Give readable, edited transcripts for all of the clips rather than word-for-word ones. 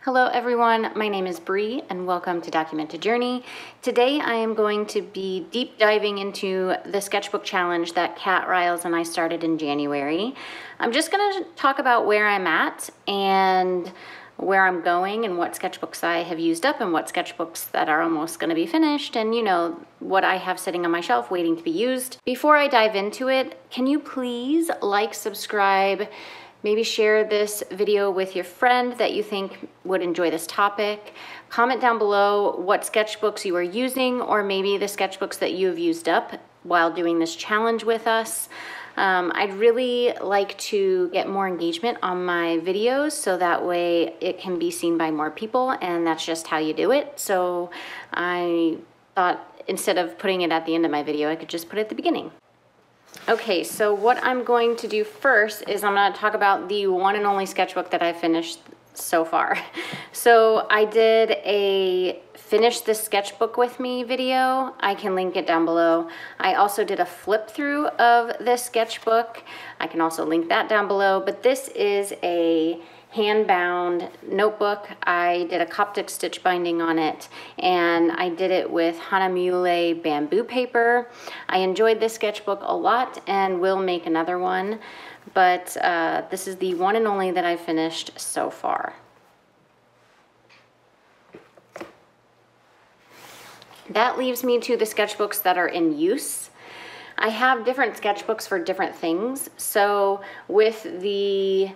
Hello everyone, my name is Bree and welcome to Document a Journey. Today I am going to be deep diving into the sketchbook challenge that Kat Riles and I started in January. I'm just going to talk about where I'm at and where I'm going and what sketchbooks I have used up and what sketchbooks that are almost going to be finished and what I have sitting on my shelf waiting to be used. Before I dive into it, can you please like, subscribe, maybe share this video with your friend that you think would enjoy this topic. Comment down below what sketchbooks you are using or maybe the sketchbooks that you have used up while doing this challenge with us. I'd really like to get more engagement on my videos so that way it can be seen by more people, and that's just how you do it. So I thought instead of putting it at the end of my video, I could just put it at the beginning. Okay, so what I'm going to do first is I'm going to talk about the one and only sketchbook that I finished so far. So I did a finish this sketchbook with me video. I can link it down below. I also did a flip through of this sketchbook. I can also link that down below, but this is a hand-bound notebook. I did a Coptic stitch binding on it, and I did it with Hanamule bamboo paper. I enjoyed this sketchbook a lot and will make another one, but this is the one and only that I finished so far. That leaves me to the sketchbooks that are in use. I have different sketchbooks for different things. So with the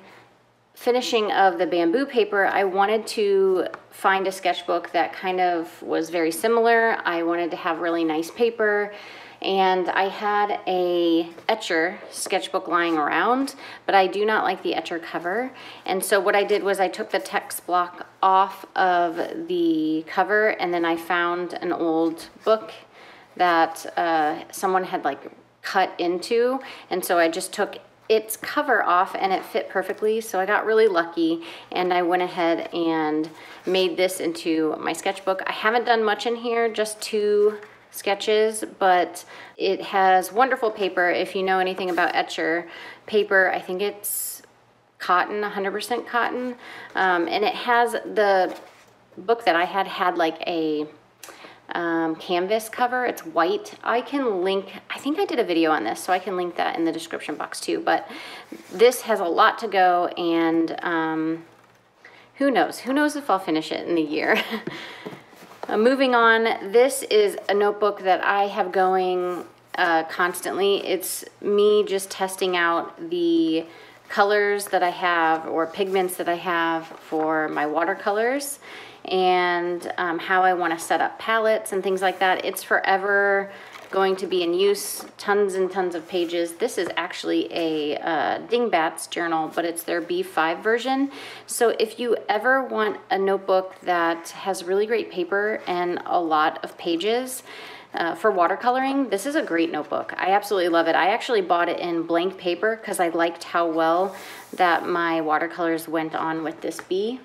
finishing of the bamboo paper, I wanted to find a sketchbook that kind of was very similar. I wanted to have really nice paper, and I had a etcher sketchbook lying around, but I do not like the etcher cover. And so what I did was I took the text block off of the cover, and then I found an old book that someone had cut into, and so I just took its cover off and it fit perfectly. So I got really lucky and I went ahead and made this into my sketchbook. I haven't done much in here, just 2 sketches, but it has wonderful paper. If you know anything about etcher paper, I think it's cotton, 100% cotton. And it has, the book that I had like a canvas cover. It's white. I can link, I think I did a video on this, so I can link that in the description box too, but this has a lot to go, and who knows if I'll finish it in the year. Moving on, this is a notebook that I have going constantly. It's me just testing out the colors that I have or pigments that I have for my watercolors, and how I want to set up palettes and things like that. It's forever going to be in use, tons and tons of pages. This is actually a Dingbats journal, but it's their B5 version. So if you ever want a notebook that has really great paper and a lot of pages for watercoloring, this is a great notebook. I absolutely love it. I actually bought it in blank paper because I liked how well that my watercolors went on with this bee.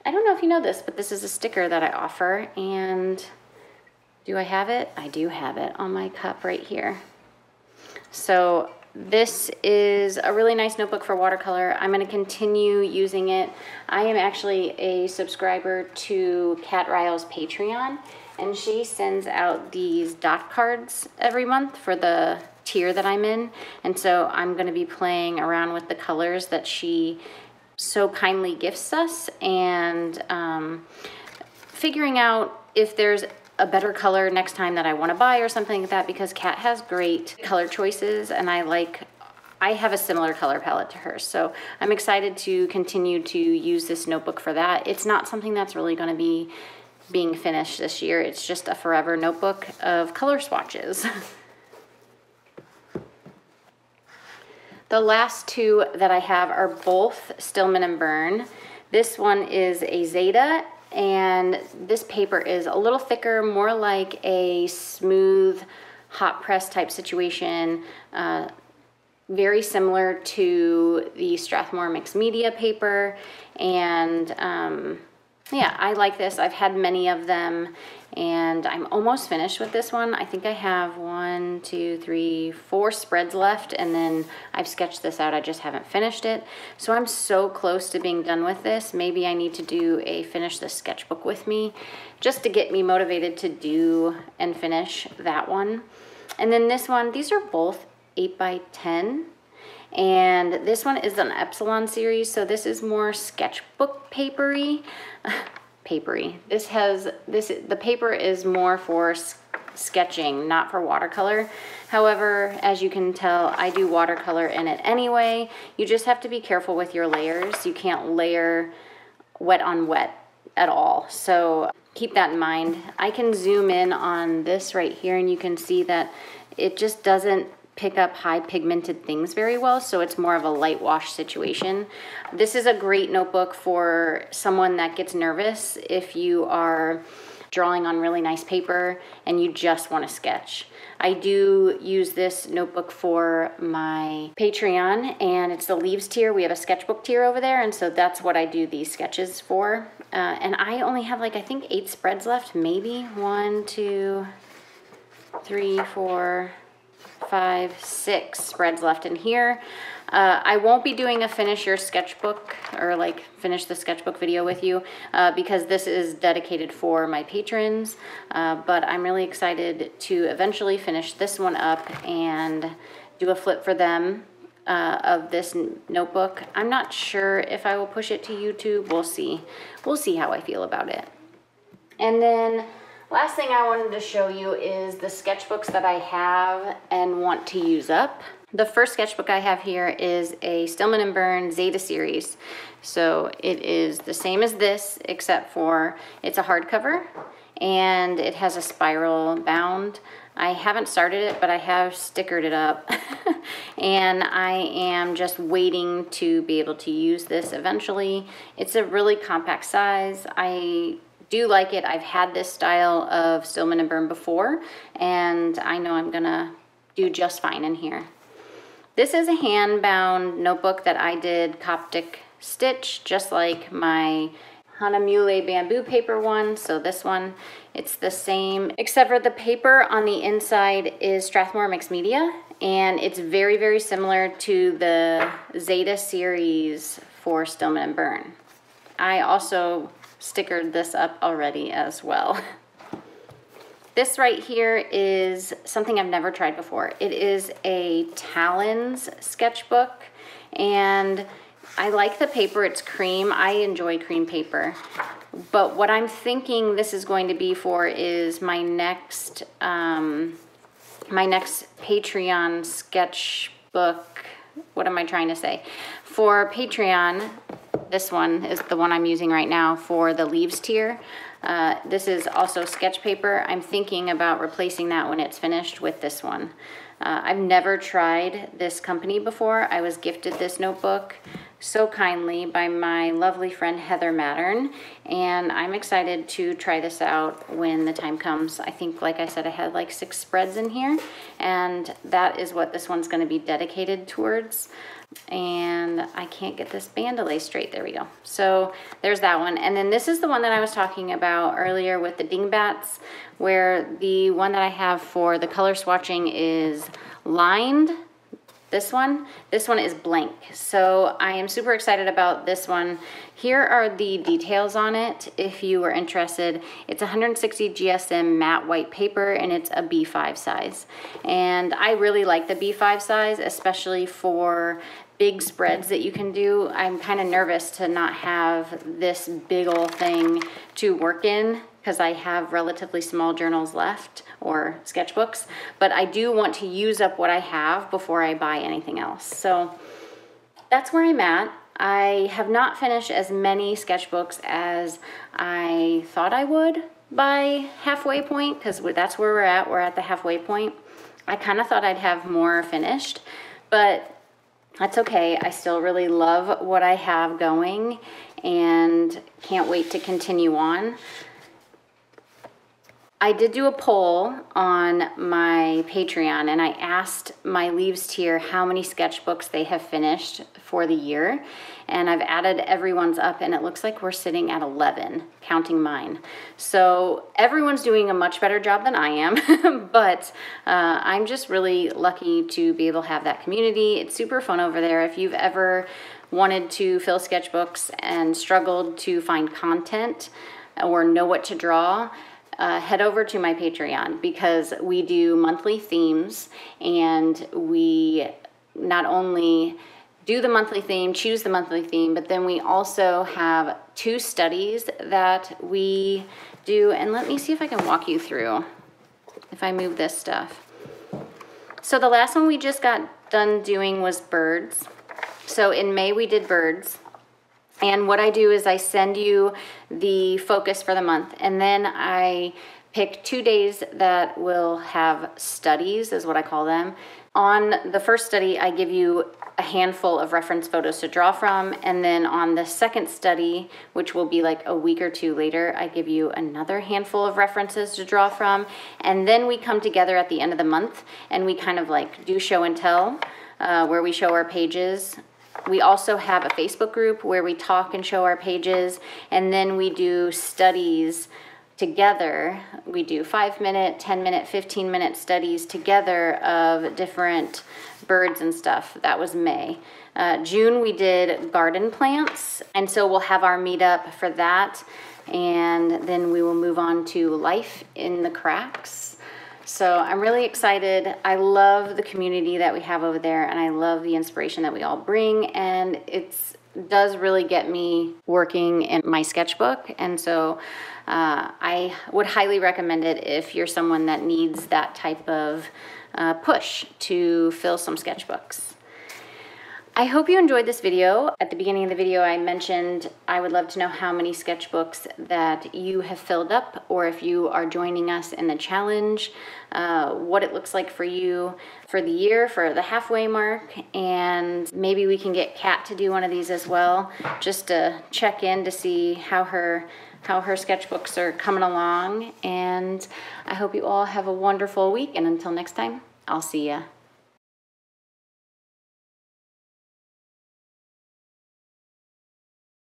I don't know if you know this, but this is a sticker that I offer, and do I have it? I do have it on my cup right here. So this is a really nice notebook for watercolor. I'm going to continue using it. I am actually a subscriber to Kat Riles' Patreon, and she sends out these dot cards every month for the tier that I'm in, and so I'm going to be playing around with the colors that she so kindly gifts us, and figuring out if there's a better color next time that I want to buy or something like that, because Kat has great color choices and I have a similar color palette to her. So I'm excited to continue to use this notebook for that. It's not something that's really going to be being finished this year. It's just a forever notebook of color swatches. The last 2 that I have are both Stillman and Byrne. This one is a Zeta, and this paper is a little thicker, more like a smooth hot press type situation, very similar to the Strathmore mixed media paper, and Yeah, I like this. I've had many of them, and I'm almost finished with this one. I think I have 1, 2, 3, 4 spreads left, and then I've sketched this out. I just haven't finished it. So I'm so close to being done with this. Maybe I need to do a finish the sketchbook with me just to get me motivated to do and finish that one. And then this one, these are both 8 by 10. And this one is an Epsilon series, so this is more sketchbook papery. The paper is more for sketching, not for watercolor. However, as you can tell, I do watercolor in it anyway. You just have to be careful with your layers. You can't layer wet on wet at all. So keep that in mind. I can zoom in on this right here and you can see that it just doesn't pick up high pigmented things very well, so it's more of a light wash situation. This is a great notebook for someone that gets nervous if you are drawing on really nice paper and you just want to sketch. I do use this notebook for my Patreon, and it's the Leaves tier. We have a sketchbook tier over there, and so that's what I do these sketches for. And I only have like, I think 8 spreads left, maybe 1, 2, 3, 4, 5, 6 spreads left in here. I won't be doing a finish your sketchbook or like finish the sketchbook video with you because this is dedicated for my patrons, but I'm really excited to eventually finish this one up and do a flip for them of this notebook. I'm not sure if I will push it to YouTube. We'll see. We'll see how I feel about it. And then last thing I wanted to show you is the sketchbooks that I have and want to use up. The first sketchbook I have here is a Stillman & Birn Zeta series. So it is the same as this, except for it's a hardcover and it has a spiral bound. I haven't started it, but I have stickered it up. And I am just waiting to be able to use this eventually. It's a really compact size. I do like it. I've had this style of Stillman & Birn before, and I know I'm gonna do just fine in here. This is a hand-bound notebook that I did Coptic stitch, just like my Hanamule bamboo paper one. So this one, it's the same, except for the paper on the inside is Strathmore Mixed Media, and it's very, very similar to the Zeta series for Stillman & Birn. I also stickered this up already as well. This right here is something I've never tried before. It is a Talons sketchbook, and I like the paper. It's cream. I enjoy cream paper. But what I'm thinking this is going to be for is my next Patreon sketchbook. What am I trying to say? For Patreon, this one is the one I'm using right now for the Leaves tier. This is also sketch paper. I'm thinking about replacing that when it's finished with this one. I've never tried this company before. I was gifted this notebook so kindly by my lovely friend Heather Mattern, and I'm excited to try this out when the time comes. I think, like I said, I had like 6 spreads in here, and that is what this one's going to be dedicated towards. And I can't get this band to lay straight. There we go. So there's that one. And then this is the one that I was talking about earlier with the dingbats, where the one that I have for the color swatching is lined. This one is blank. So I am super excited about this one. Here are the details on it if you are interested. It's 160 GSM matte white paper, and it's a B5 size. And I really like the B5 size, especially for big spreads that you can do. I'm kind of nervous to not have this big old thing to work in because I have relatively small journals left, or sketchbooks, but I do want to use up what I have before I buy anything else. So that's where I'm at. I have not finished as many sketchbooks as I thought I would by halfway point, because that's where we're at. We're at the halfway point. I kind of thought I'd have more finished, but that's okay. I still really love what I have going and can't wait to continue on. I did do a poll on my Patreon, and I asked my Leaves tier how many sketchbooks they have finished for the year, and I've added everyone's up, and it looks like we're sitting at 11, counting mine. So everyone's doing a much better job than I am, but I'm just really lucky to be able to have that community. It's super fun over there. If you've ever wanted to fill sketchbooks and struggled to find content or know what to draw, head over to my Patreon, because we do monthly themes, and we not only do the monthly theme, choose the monthly theme, but then we also have 2 studies that we do. And let me see if I can walk you through, if I move this stuff. So the last one we just got done doing was birds. So in May we did birds. And what I do is I send you the focus for the month, and then I pick 2 days that will have studies, is what I call them. On the first study, I give you a handful of reference photos to draw from, and then on the second study, which will be like a week or 2 later, I give you another handful of references to draw from, and then we come together at the end of the month, and we kind of like do show and tell, where we show our pages. We also have a Facebook group where we talk and show our pages, and then we do studies together. We do 5-minute, 10-minute, 15-minute studies together of different birds and stuff. That was May. June we did garden plants, and so we'll have our meetup for that, and then we will move on to life in the cracks. So I'm really excited. I love the community that we have over there, and I love the inspiration that we all bring, and it does really get me working in my sketchbook. And so I would highly recommend it if you're someone that needs that type of push to fill some sketchbooks. I hope you enjoyed this video. At the beginning of the video, I mentioned I would love to know how many sketchbooks that you have filled up, or if you are joining us in the challenge, what it looks like for you for the year, for the halfway mark, and maybe we can get Kat to do one of these as well, just to check in to see how her sketchbooks are coming along. And I hope you all have a wonderful week, and until next time, I'll see ya.